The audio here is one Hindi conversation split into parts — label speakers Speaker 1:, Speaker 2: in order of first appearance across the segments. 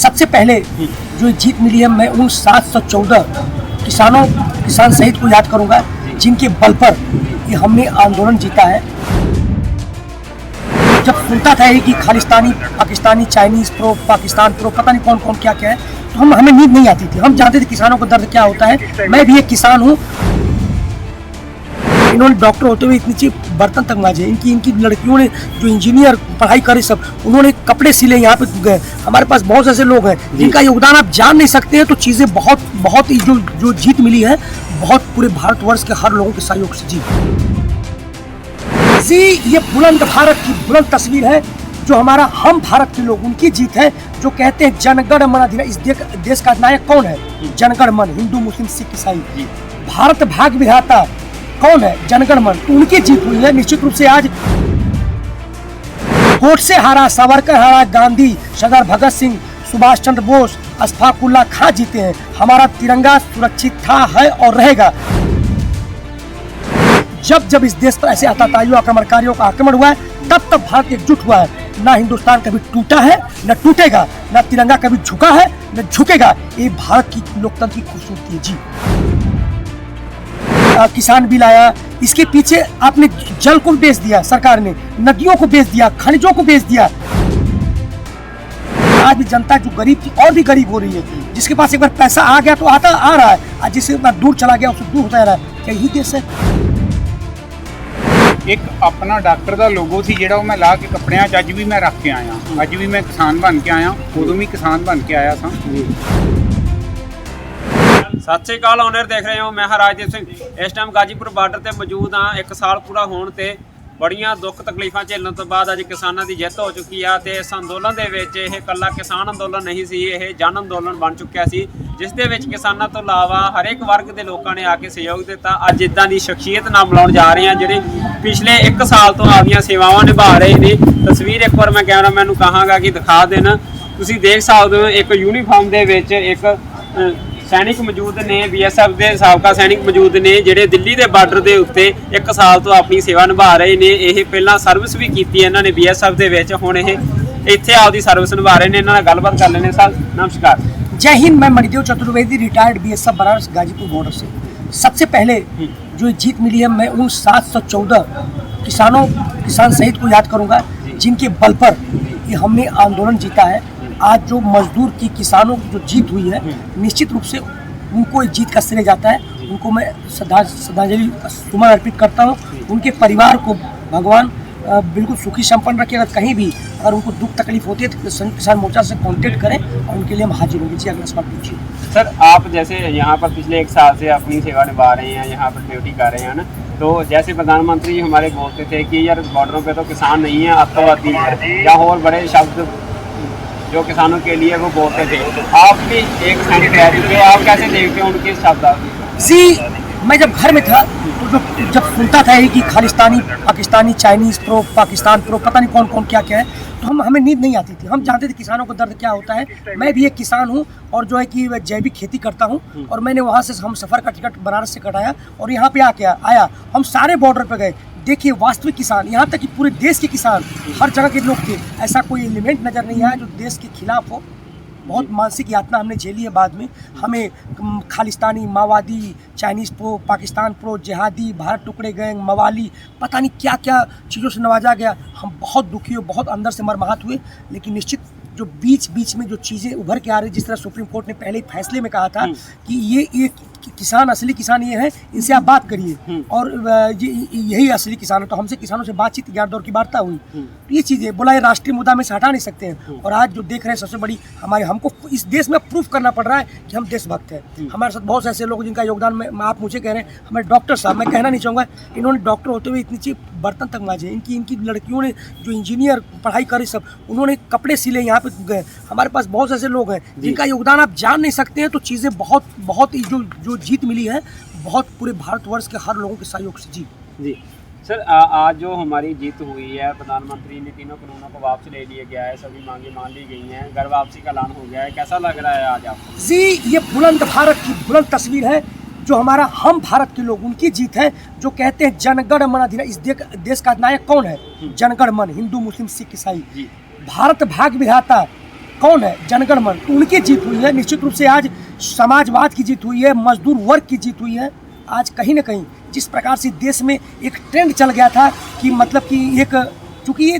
Speaker 1: सबसे पहले जो जीत मिली है, मैं उन 714 किसान शहीद को याद करूंगा जिनके बल पर ये हमने आंदोलन जीता है। जब सुनता था ये कि Khalistani, Pakistani, Chinese pro, Pakistan pro, पता नहीं कौन कौन क्या क्या है, तो हमें नींद नहीं आती थी। हम जानते थे किसानों का दर्द क्या होता है। मैं भी एक किसान हूँ। इन्होंने डॉक्टर होते हुए इतनी चीज बर्तन तक मांजे। इनकी लड़कियों ने जो इंजीनियर पढ़ाई करे, सब उन्होंने कपड़े सिले। यहाँ पे गए, हमारे पास बहुत ऐसे लोग हैं जिनका योगदान आप जान नहीं सकते हैं। तो चीजें बहुत जो जीत मिली है, बहुत पूरे भारतवर्ष के हर लोगों के सहयोग से जी। ये बुलंद भारत की बुलंद तस्वीर है, जो हमारा हम भारत के लोग, उनकी जीत है। जो कहते हैं जनगण मन अधिनायक। इस देश का नायक कौन है? जनगण मन। हिंदू, मुस्लिम, सिख, ईसाई। भारत भाग्य विधाता कौन है? जनगण मन। तो उनकी जीत हुई है। निश्चित रूप से आज गोडसे हारा, सावरकर हारा, गांधी, सरदार भगत सिंह, सुभाष चंद्र बोस, अशफाक उल्लाह खां जीते हैं। हमारा तिरंगा सुरक्षित था, है और रहेगा। जब इस देश पर ऐसे आतताइयों, आक्रमणकारियों का आक्रमण हुआ है, तब भारत एकजुट हुआ है। ना हिंदुस्तान कभी टूटा है, न टूटेगा। ना तिरंगा कभी झुका है, न झुकेगा। ये भारत की लोकतंत्र की खूबसूरती है जी। किसान बिल आया, इसके पीछे आपने जल को बेच दिया, सरकार ने नदियों को बेच दिया, खनिजों को बेच दिया। आज भी जनता जो गरीब थी और भी गरीब हो रही है। जिसके पास एक बार पैसा आ गया तो आ रहा है, आज जिससे दूर चला गया उससे दूर होता रहा है। क्या यही देश है?
Speaker 2: एक अपना डॉक्टर का लोगो सी ਜਿਹੜਾ मैं ला के कपड़िਆਂ 'ਚ ਅੱਜ ਵੀ मैं रख के आया। ਅੱਜ भी मैं किसान बन के आया, उदों भी किसान बन के आया था।
Speaker 3: सत श्री अकाल ऑनर देख रहे हो, मैं हाँ राजदीप सिंह। इस टाइम गाजीपुर बार्डर ते मौजूद हाँ। 1 साल पूरा होने ते बड़ियां दुख तकलीफां झेलण तो बाद अज किसानों की जित हो चुकी है। तो इस अंदोलन दे विच यह कल्ला किसान अंदोलन नहीं सी, यह जन अंदोलन बन चुकिया सी, जिस दे विच किसानों तो इलावा हरेक वर्ग के लोगों ने आके सहयोग दिता। अज इदां दी शख्सियत नाम बुलाउण जा रहे हैं जिहड़े पिछले 1 साल तो आपदियां सेवावां निभा रहे ने। तस्वीर एक बार मैं कैमरामैन नूं कहांगा कि दिखा देना। तुसीं देख सकदे हो एक यूनीफॉर्म दे विच एक सैनिक मौजूद ने, BSF के साबका सैनिक मौजूद ने, ਜਿਹੜੇ ਦਿੱਲੀ ਦੇ ਬਾਰਡਰ ਦੇ ਉੱਤੇ 1 ਸਾਲ ਤੋਂ ਆਪਣੀ ਸੇਵਾ ਨਿਭਾ ਰਹੇ ਨੇ। ਇਹ ਪਹਿਲਾਂ ਸਰਵਿਸ ਵੀ ਕੀਤੀ ਇਹਨਾਂ ਨੇ BSF ਦੇ ਵਿੱਚ, ਹੁਣ ਇਹ ਇੱਥੇ ਆਪਦੀ ਸਰਵਿਸ ਨਿਭਾ ਰਹੇ ਨੇ। ਇਹਨਾਂ ਨਾਲ ਗੱਲਬਾਤ ਕਰ ਲੈਣੇ। ਸਰ नमस्कार।
Speaker 1: जय हिंद। मैं Manidev Chaturvedi, retired BSF Banaras Ghazipur border से। सबसे पहले जो जीत मिली है, मैं उन 714 किसान शहीद को याद करूंगा जिनके बल पर ये हमने आंदोलन जीता है। आज जो मजदूर की, किसानों की जो जीत हुई है, निश्चित रूप से उनको जीत का श्रेय जाता है। उनको मैं श्रद्धांजलि सुमन अर्पित करता हूँ। उनके परिवार को भगवान बिल्कुल सुखी संपन्न रखे। अगर कहीं भी अगर उनको दुख तकलीफ होती है तो संयुक्त किसान मोर्चा से कांटेक्ट करें और उनके लिए हम हाजिर होंगे। जी, अगला सवाल पूछिए।
Speaker 3: सर आप जैसे यहाँ पर पिछले 1 साल से अपनी सेवा निभा रहे हैं, यहाँ पर ड्यूटी कर रहे हैं ना, तो जैसे प्रधानमंत्री जी हमारे बोलते थे कि यार बॉर्डरों पे तो किसान नहीं है, आतंकवादी है, या और बड़े शब्द जो किसानों के लिए वो बोलते थे। आप भी एक सैनिक रह चुके हैं, आप कैसे देखते हैं उनके शब्द?
Speaker 1: जी, मैं जब घर में था तो जब सुनता था ये कि Khalistani, Pakistani, Chinese pro, Pakistan pro, पता नहीं कौन कौन क्या क्या है, तो हमें नींद नहीं आती थी। हम जानते थे किसानों का दर्द क्या होता है। मैं भी एक किसान हूँ और जो है कि जैविक खेती करता हूँ। और मैंने वहाँ से हम सफ़र का टिकट बनारस से कटाया और यहाँ पे आया। हम सारे बॉर्डर पे गए। देखिए वास्तविक किसान, यहाँ तक कि पूरे देश के किसान, हर जगह के लोग थे। ऐसा कोई एलिमेंट नज़र नहीं आया जो देश के खिलाफ हो। बहुत मानसिक यातना हमने झेली है। बाद में हमें खालिस्तानी, माओवादी, चाइनीज़ प्रो, पाकिस्तान प्रो, जिहादी, भारत टुकड़े गैंग, मवाली, पता नहीं क्या क्या चीज़ों से नवाजा गया। हम बहुत दुखी हुए, बहुत अंदर से मर्माहत हुए। लेकिन निश्चित जो बीच में जो चीज़ें उभर के आ रही, जिस तरह सुप्रीम कोर्ट ने पहले ही फैसले में कहा था कि ये किसान, असली किसान ये हैं, इनसे आप बात करिए और यही असली किसान है। तो हमसे किसानों से बातचीत, 11 दौर की वार्ता हुई। तो ये चीज़ें बोला, ये राष्ट्रीय मुद्दा में से हटा नहीं सकते हैं। और आज जो देख रहे हैं, सबसे बड़ी हमको इस देश में प्रूफ करना पड़ रहा है कि हम देशभक्त हैं। हमारे साथ बहुत से ऐसे लोग जिनका योगदान में आप मुझे कह रहे हैं, हमारे डॉक्टर साहब, मैं कहना नहीं चाहूँगा, इन्होंने डॉक्टर होते हुए इतनी चीज बर्तन तक मांजे। इनकी लड़कियों ने जो इंजीनियर पढ़ाई करे, सब उन्होंने कपड़े सिले। यहाँ पे गए, हमारे पास बहुत से ऐसे लोग हैं जिनका योगदान आप जान नहीं सकते हैं। तो चीज़ें बहुत जो जीत मिली है, बहुत पूरे भारतवर्ष के हर लोगों के सहयोग से जी।
Speaker 3: सर आज जो हमारी जीत हुई है, प्रधानमंत्री ने 3 कानूनों को वापस ले लिया गया है, सभी मांगे मान ली गई हैं, घर वापसी का ऐलान हो गया है, कैसा लग रहा है आज आपको?
Speaker 1: जी, ये बुलंद भारत की बुलंद तस्वीर है, जो हमारा हम भारत के लोग, उनकी जीत है। जो कहते हैं जनगण मन अधिनायक। इस देश का नायक कौन है? जनगण मन। हिंदू, मुस्लिम, सिख, ईसाई। भारत भाग्य विधाता कौन है? जनगण मन। तो उनकी जीत हुई है। निश्चित रूप से आज समाजवाद की जीत हुई है, मजदूर वर्ग की जीत हुई है। आज कहीं ना कहीं जिस प्रकार से देश में एक ट्रेंड चल गया था कि मतलब कि एक, चूँकि ये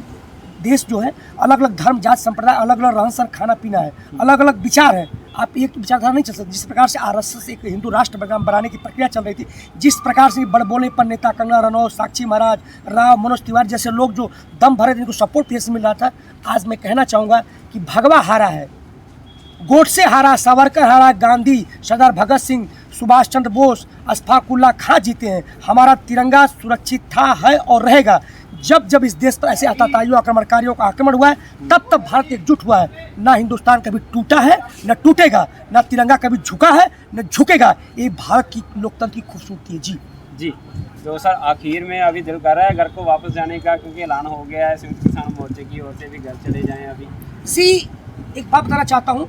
Speaker 1: देश जो है अलग अलग धर्म जात संप्रदाय, अलग अलग रहन सहन खाना पीना है, अलग अलग विचार है, आप एक विचारधारा नहीं चल सकते। जिस प्रकार से आरएसएस एक हिंदू राष्ट्र बनाने की प्रक्रिया चल रही थी, जिस प्रकार से बड़बोलेपन नेता कंगना रनौत, साक्षी महाराज, राव, मनोज तिवारी जैसे लोग जो दम भरे जिनको सपोर्ट पीएस मिल रहा था, आज मैं कहना चाहूँगा कि भगवा हारा है, गोडसे हारा, सावरकर हारा, गांधी, सरदार भगत सिंह, सुभाष चंद्र बोस, अशफाक उल्लाह खां जीते हैं। हमारा तिरंगा सुरक्षित था, है और रहेगा। जब जब इस देश पर ऐसे आतताइयों आक्रमणकारियों का आक्रमण हुआ है, तब तब भारत एकजुट हुआ है। ना हिंदुस्तान कभी टूटा है, न टूटेगा, ना तिरंगा कभी झुका है, न झुकेगा। ये भारत की लोकतंत्र की खूबसूरती है। जी
Speaker 3: जी। तो सर आखिर में अभी दिल कर रहा है घर को वापस जाने का, क्योंकि ऐलान हो गया है संयुक्त किसान मोर्चे की ओर से भी घर चले जाएं अभी।
Speaker 1: एक बात बताना चाहता हूँ,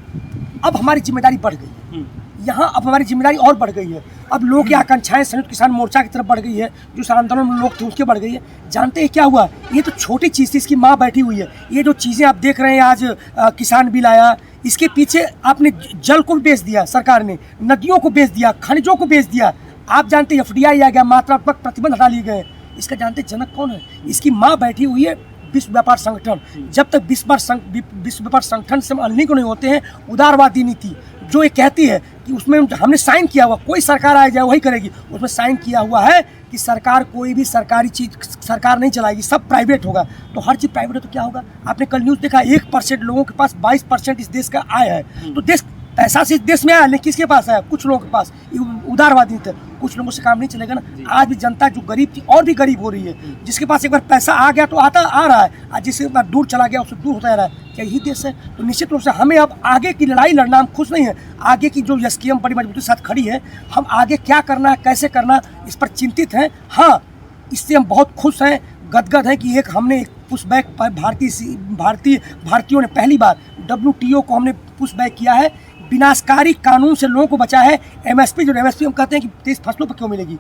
Speaker 1: अब हमारी जिम्मेदारी बढ़ गई है यहाँ, अब हमारी जिम्मेदारी और बढ़ गई है। अब लोगों की आकांक्षाएं संयुक्त किसान मोर्चा की तरफ बढ़ गई है, जो आंदोलन में लोग थे उसके बढ़ गई है। जानते हैं क्या हुआ? ये तो छोटी चीज़ थी, इसकी माँ बैठी हुई है। ये जो चीज़ें आप देख रहे हैं आज, किसान बिल आया, इसके पीछे आपने जल को भी बेच दिया, सरकार ने नदियों को बेच दिया, खनिजों को बेच दिया। आप जानते हैं FDI आ गया, मात्रात्मक प्रतिबंध हटा लिए गए। इसका जानते जनक कौन है? इसकी माँ बैठी हुई है विश्व व्यापार संगठन। जब तक विश्व व्यापार संगठन से हम अनलिंक नहीं होते हैं, उदारवादी नीति जो ये कहती है कि उसमें हमने साइन किया हुआ, कोई सरकार आ जाए वही करेगी, उसमें साइन किया हुआ है कि सरकार कोई भी सरकारी चीज़ सरकार नहीं चलाएगी, सब प्राइवेट होगा। तो हर चीज़ प्राइवेट है तो क्या होगा? आपने कल न्यूज़ देखा, 1% लोगों के पास 22% इस देश का आय है। तो देश पैसा से इस देश में आया, लेकिन किसके पास आया? कुछ लोगों के पास। उदारवादी थे, कुछ लोगों से काम नहीं चलेगा ना। आज भी जनता जो गरीब थी और भी गरीब हो रही है। जिसके पास एक बार पैसा आ गया तो आ रहा है, आज जिसके बार दूर चला गया उससे दूर होता रहा है। क्या यही देश है? तो निश्चित रूप से हमें अब आगे की लड़ाई लड़ना, हम खुश नहीं है। आगे की जो SKM बड़ी मजबूती के साथ खड़ी है, हम आगे क्या करना है, कैसे करना, इस पर चिंतित हैं। हाँ, इससे हम बहुत खुश हैं, गदगद है कि हमने एक पुश बैक भारतीयों ने पहली बार WTO को हमने पुश बैक किया है। विनाशकारी कानून से लोगों को बचा है। MSP हम कहते हैं कि 23 फसलों पर क्यों मिलेगी,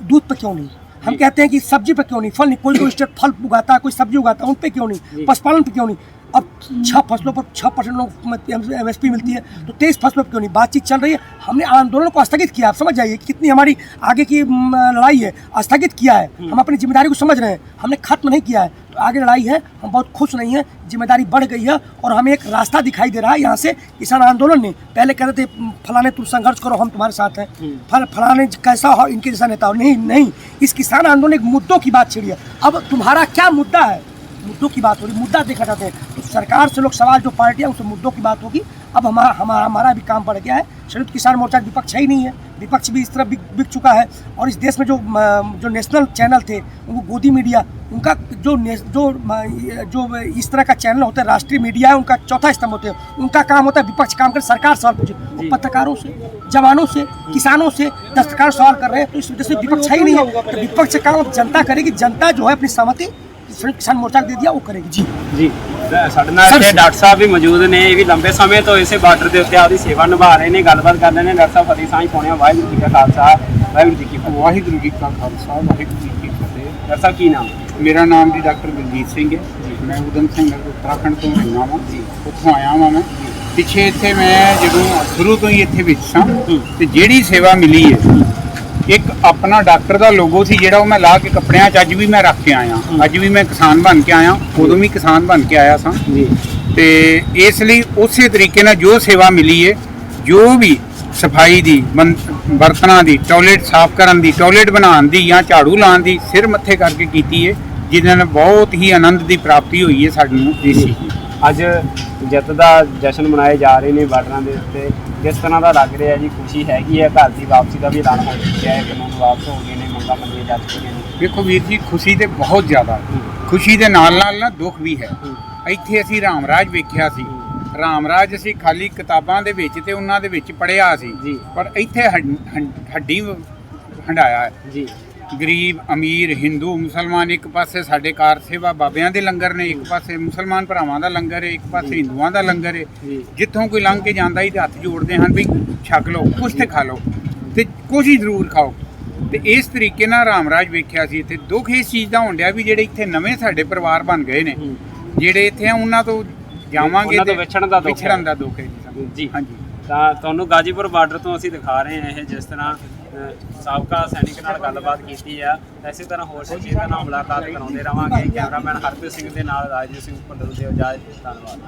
Speaker 1: दूध पर क्यों नहीं? हम कहते हैं कि सब्जी पर क्यों नहीं, फल नहीं, कोई स्टेट फल उगाता है, कोई सब्जी उगाता है, उन पर क्यों नहीं, पशुपालन पर क्यों नहीं? अब 6 फसलों पर 6% लोग MSP मिलती है, तो 23 फसलों पर क्यों नहीं? बातचीत चल रही है। हमने आंदोलन को स्थगित किया। आप समझ जाइए कि कितनी हमारी आगे की लड़ाई है। स्थगित किया है, हम अपनी जिम्मेदारी को समझ रहे हैं, हमने खत्म नहीं किया है। तो आगे लड़ाई है, हम बहुत खुश नहीं हैं, जिम्मेदारी बढ़ गई है और हमें एक रास्ता दिखाई दे रहा है। यहाँ से किसान आंदोलन ने पहले कहते थे फलाने तुम संघर्ष करो, हम तुम्हारे साथ हैं, फलाने कैसा हो, इनके जैसा नेता हो। नहीं, इस किसान आंदोलन एक मुद्दों की बात छिड़ी है। अब तुम्हारा क्या मुद्दा है? मुद्दों की बात हो रही, मुद्दा देखा जाते हैं। तो सरकार से लोग सवाल, जो पार्टियां, उससे मुद्दों की बात होगी। अब हमारा भी काम बढ़ गया है। संयुक्त किसान मोर्चा विपक्ष है ही नहीं है, विपक्ष भी इस तरह बिक चुका है। और इस देश में जो नेशनल चैनल थे, वो गोदी मीडिया, उनका जो इस तरह का चैनल होता है, राष्ट्रीय मीडिया है, उनका चौथा स्तंभ होते हैं। उनका काम होता है विपक्ष काम कर, सरकार सवाल पूछे। पत्रकारों से, जवानों से, किसानों से, दस्तकार सवाल कर रहे हैं। तो इस वजह से विपक्ष है ही नहीं है। तो विपक्ष का काम जनता करेगी। जनता जो है अपनी सहमति किसान मोर्चा दे दिया, वो करेगी। जी
Speaker 3: ਸਾਡੇ ਨਾਲ ਇੱਥੇ ਡਾਕਟਰ ਸਾਹਿਬ ਵੀ ਮੌਜੂਦ ਨੇ। ਇਹ ਵੀ ਲੰਬੇ ਸਮੇਂ ਤੋਂ ਇਸੇ ਬਾਰਡਰ ਦੇ ਉੱਤੇ ਆਪਦੀ ਸੇਵਾ ਨਿਭਾ ਰਹੇ ਨੇ। ਗੱਲਬਾਤ ਕਰ ਰਹੇ ਨੇ। ਡਾਕਟਰ ਸਾਹਿਬ ਫਤਿਹ ਸਾਂਝ ਪਾਉਣੇ। ਵਾਹਿਗੁਰੂ ਜੀ ਕਾ ਖਾਲਸਾ, ਵਾਹਿਗੁਰੂ ਜੀ ਕੀ ਫਤਿਹ।
Speaker 2: ਵਾਹਿਗੁਰੂ ਜੀ ਕਾ ਖਾਲਸਾ, ਵਾਹਿਗੁਰੂ ਜੀ ਕੀ ਫਤਿਹ।
Speaker 3: ਡਾਕਟਰ ਸਾਹਿਬ ਕੀ ਨਾਮ?
Speaker 2: ਮੇਰਾ ਨਾਮ ਜੀ ਡਾਕਟਰ ਬਲਜੀਤ ਸਿੰਘ ਹੈ। ਮੈਂ ਉਦਮ ਸਿੰਘ ਉੱਤਰਾਖੰਡ ਤੋਂ ਰਹਿਣਾ ਵਾਂ ਜੀ। ਉੱਥੋਂ ਆਇਆ ਵਾਂ ਮੈਂ। ਪਿੱਛੇ ਇੱਥੇ ਮੈਂ ਜਦੋਂ ਸ਼ੁਰੂ ਤੋਂ ਹੀ ਇੱਥੇ ਵਿੱਚ ਸਾਂ, ਤੇ ਜਿਹੜੀ ਸੇਵਾ ਮਿਲੀ ਹੈ, ਇੱਕ ਆਪਣਾ ਡਾਕਟਰ ਦਾ ਲੋਗੋ ਸੀ ਜਿਹੜਾ ਉਹ ਮੈਂ ਲਾ ਕੇ ਕੱਪੜਿਆਂ 'ਚ ਅੱਜ ਵੀ ਮੈਂ ਰੱਖ ਕੇ ਆਇਆ। ਅੱਜ ਵੀ ਮੈਂ ਕਿਸਾਨ ਬਣ ਕੇ ਆਇਆ, ਉਦੋਂ ਵੀ ਕਿਸਾਨ ਬਣ ਕੇ ਆਇਆ ਸਾਂ ਜੀ। ਤੇ ਇਸ ਲਈ ਉਸੇ ਤਰੀਕੇ ਨਾਲ ਜੋ ਸੇਵਾ ਮਿਲੀ ਹੈ, ਜੋ ਵੀ ਸਫਾਈ ਦੀ, ਬਰਤਨਾਂ ਦੀ, ਟਾਇਲਟ ਸਾਫ਼ ਕਰਨ ਦੀ, ਟਾਇਲਟ ਬਣਾਉਣ ਦੀ ਜਾਂ ਝਾੜੂ ਲਾਉਣ ਦੀ, ਸਿਰ ਮੱਥੇ ਕਰਕੇ ਕੀਤੀ ਹੈ, ਜਿਹਦੇ ਨਾਲ ਬਹੁਤ ਹੀ ਆਨੰਦ ਦੀ ਪ੍ਰਾਪਤੀ ਹੋਈ ਹੈ ਸਾਨੂੰ ਦੇਸੀ।
Speaker 3: ਅੱਜ ਜਿੱਤ ਦਾ ਜਸ਼ਨ ਮਨਾਏ ਜਾ ਰਹੇ ਨੇ ਬਾਰਡਰਾਂ ਦੇ ਉੱਤੇ, ਕਿਸ ਤਰ੍ਹਾਂ ਦਾ ਲੱਗ ਰਿਹਾ ਜੀ? ਖੁਸ਼ੀ ਹੈਗੀ ਹੈ? ਘਰ ਦੀ ਵਾਪਸੀ ਦਾ ਵੀ ਐਲਾਨ ਹੋ ਚੁੱਕਿਆ ਹੈ, ਕਾਨੂੰਨ ਵਾਪਸ ਹੋ ਗਏ ਨੇ, ਮੰਗਾਂ ਮੰਨੀਆਂ ਜਾ ਚੁੱਕੀਆਂ ਨੇ।
Speaker 2: ਵੇਖੋ ਵੀਰ ਜੀ, ਖੁਸ਼ੀ ਤੇ ਬਹੁਤ ਜ਼ਿਆਦਾ, ਖੁਸ਼ੀ ਦੇ ਨਾਲ ਨਾਲ ਨਾ ਦੁੱਖ ਵੀ ਹੈ। ਇੱਥੇ ਅਸੀਂ ਰਾਮਰਾਜ ਵੇਖਿਆ ਸੀ। ਰਾਮਰਾਜ ਅਸੀਂ ਖਾਲੀ ਕਿਤਾਬਾਂ ਦੇ ਵਿੱਚ ਤੇ ਉਹਨਾਂ ਦੇ ਵਿੱਚ ਪੜ੍ਹਿਆ ਸੀ ਜੀ, ਪਰ ਇੱਥੇ ਹੱਡੀ ਹੰਡਾਇਆ ਹੈ ਜੀ। ਗਰੀਬ ਅਮੀਰ, ਹਿੰਦੂ ਮੁਸਲਮਾਨ, ਇੱਕ ਪਾਸੇ ਸਾਡੇ ਕਾਰ ਸੇਵਾ ਬਾਬਿਆਂ ਦੇ ਲੰਗਰ ਨੇ, ਇੱਕ ਪਾਸੇ ਮੁਸਲਮਾਨ ਭਰਾਵਾਂ ਦਾ ਲੰਗਰ ਹੈ, ਇੱਕ ਪਾਸੇ ਹਿੰਦੂਆਂ ਦਾ ਲੰਗਰ ਹੈ। ਜਿੱਥੋਂ ਕੋਈ ਲੰਘ ਕੇ ਜਾਂਦਾ ਹੀ ਤੇ ਹੱਥ ਜੋੜਦੇ ਹਨ ਵੀ ਛਕ ਲਓ, ਕੁਛ ਤੇ ਖਾ ਲਓ ਤੇ ਕੁਛ ਹੀ ਜ਼ਰੂਰ ਖਾਓ। ਤੇ ਇਸ ਤਰੀਕੇ ਨਾਲ ਰਾਮਰਾਜ ਵੇਖਿਆ ਸੀ ਇੱਥੇ। ਦੁੱਖ ਇਸ ਚੀਜ਼ ਦਾ ਹੋਣ ਡਿਆ ਵੀ ਜਿਹੜੇ ਇੱਥੇ ਨਵੇਂ ਸਾਡੇ ਪਰਿਵਾਰ ਬਣ ਗਏ ਨੇ, ਜਿਹੜੇ ਇੱਥੇ ਆ, ਉਹਨਾਂ ਤੋਂ ਜਾਵਾਂਗੇ
Speaker 3: ਉਹਨਾਂ ਤੋਂ ਵਿਛੜਨ ਦਾ ਦੁੱਖ ਹੈ।
Speaker 2: ਵਿਛੜਨ ਦਾ ਦੁੱਖ ਹੈ ਜੀ ਸਾਨੂੰ।
Speaker 3: ਜੀ
Speaker 2: ਹਾਂਜੀ
Speaker 3: ਤਾਂ ਤੁਹਾਨੂੰ ਗਾਜੀਪੁਰ ਬਾਰਡਰ ਤੋਂ ਅਸੀਂ ਦਿਖਾ ਰਹੇ ਹਾਂ ਇਹ ਜਿਸ ਤਰ੍ਹਾਂ ਸਾਬਕਾ ਸੈਨਿਕ ਨਾਲ ਗੱਲਬਾਤ ਕੀਤੀ ਆ, ਇਸੇ ਤਰ੍ਹਾਂ ਹੋਰ ਸ਼ਖਸੀਅਤਾਂ ਨਾਲ ਮੁਲਾਕਾਤ ਕਰਾਉਂਦੇ ਰਵਾਂਗੇ। ਕੈਮਰਾਮੈਨ ਹਰਪ੍ਰੀਤ ਸਿੰਘ ਦੇ ਨਾਲ ਰਾਜਦੀਪ ਸਿੰਘ ਭੁੱਲਰ ਦੇ ਇਜਾਜ਼ਤ, ਧੰਨਵਾਦ।